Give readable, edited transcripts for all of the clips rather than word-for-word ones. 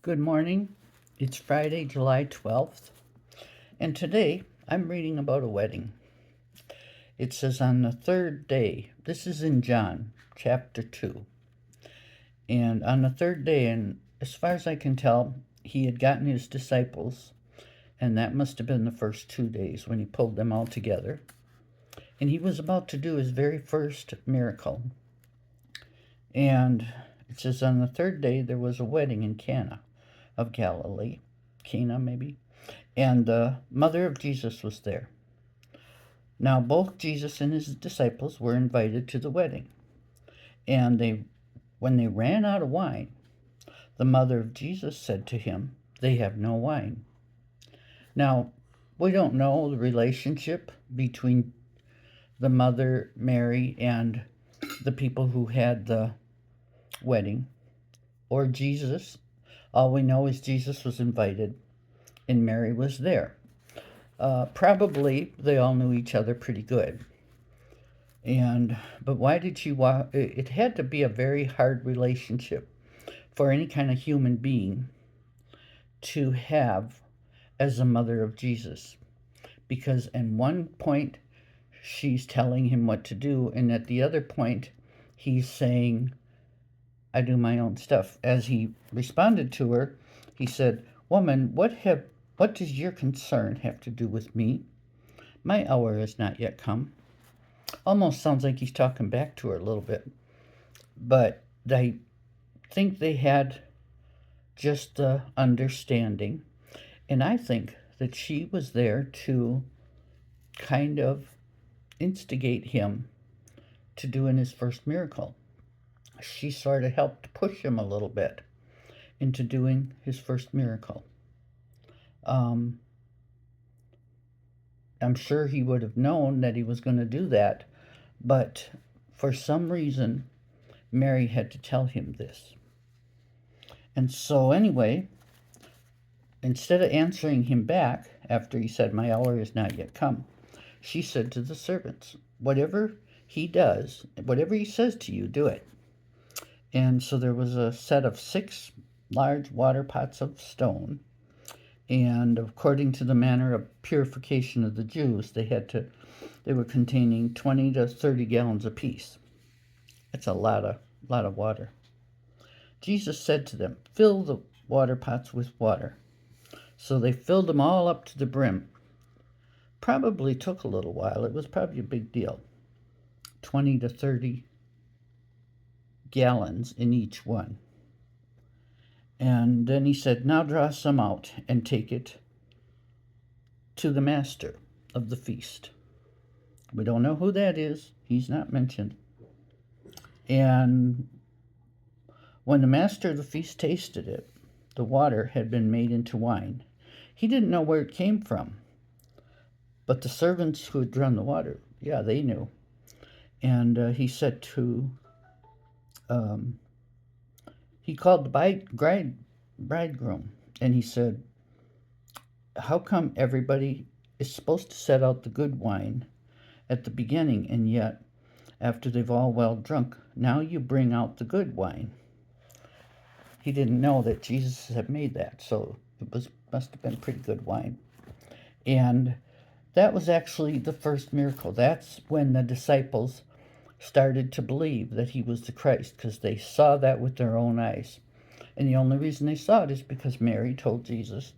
Good morning. It's Friday, July 12th, and today I'm reading about a wedding. It says on the third day, this is in John chapter 2, and on the third day, and as far as I can tell, he had gotten his disciples, and that must have been the first 2 days when he pulled them all together, and he was about to do his very first miracle. And it says on the third day there was a wedding in Cana of Galilee, Cana maybe, and the mother of Jesus was there. Now both Jesus and his disciples were invited to the wedding, and when they ran out of wine, the mother of Jesus said to him, "They have no wine." Now, we don't know the relationship between the mother, Mary, and the people who had the wedding, or Jesus. All we know is Jesus was invited and Mary was there. Probably they all knew each other pretty good. But why did she walk? It had to be a very hard relationship for any kind of human being to have as a mother of Jesus. Because at one point she's telling him what to do, and at the other point he's saying, "I do my own stuff." As he responded to her, he said, "Woman, what does your concern have to do with me? My hour has not yet come." Almost sounds like he's talking back to her a little bit. But I think they had just the understanding. And I think that she was there to kind of instigate him to doing his first miracle. She sort of helped push him a little bit into doing his first miracle. I'm sure he would have known that he was going to do that, but for some reason, Mary had to tell him this. And so, anyway, instead of answering him back after he said, "My hour is not yet come," she said to the servants, "Whatever he does, whatever he says to you, do it." And so there was a set of 6 large water pots of stone, and according to the manner of purification of the Jews, they were containing 20 to 30 gallons apiece. That's a lot of water. Jesus said to them, "Fill the water pots with water." So they filled them all up to the brim. Probably took a little while. It was probably a big deal. 20 to 30 gallons in each one. And then he said, "Now draw some out and take it to the master of the feast." We don't know who that is. He's not mentioned. And when the master of the feast tasted it, the water had been made into wine. He didn't know where it came from. But the servants who had drawn the water, yeah, they knew. And he said he called the bridegroom, and he said, "How come everybody is supposed to set out the good wine at the beginning, and yet after they've all well drunk, now you bring out the good wine?" He didn't know that Jesus had made that, so must have been pretty good wine. And that was actually the first miracle. That's when the disciples started to believe that he was the Christ, because they saw that with their own eyes. And the only reason they saw it is because Mary told Jesus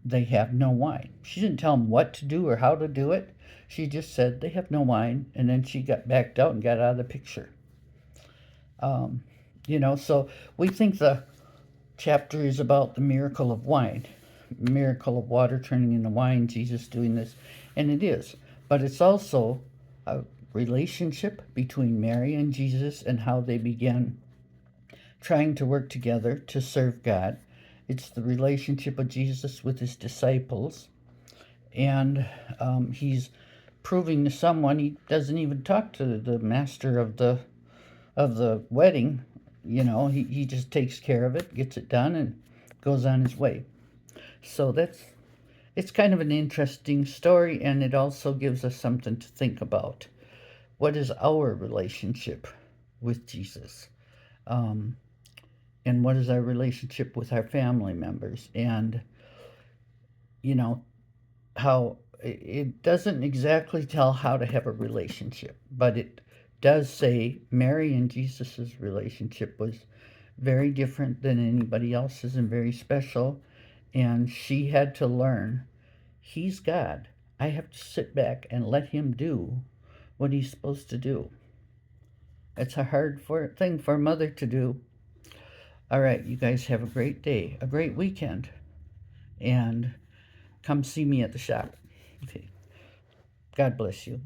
they have no wine. She didn't tell him what to do or how to do it. She just said, "They have no wine," and then she got backed out and got out of the picture. So we think the chapter is about the miracle of wine, miracle of water turning into wine, Jesus doing this, and it is. But it's also a relationship between Mary and Jesus and how they began trying to work together to serve God. It's the relationship of Jesus with his disciples, and he's proving to someone he doesn't even talk to the master of the wedding. He just takes care of it, gets it done, and goes on his way. So it's kind of an interesting story, and it also gives us something to think about. What is our relationship with Jesus? and what is our relationship with our family members, and you know how it doesn't exactly tell how to have a relationship, but it does say Mary and Jesus's relationship was very different than anybody else's and very special, and she had to learn he's God. I have to sit back and let him do what he's supposed to do. It's a hard thing for a mother to do. All right, you guys have a great day, a great weekend, and come see me at the shop. Okay. God bless you.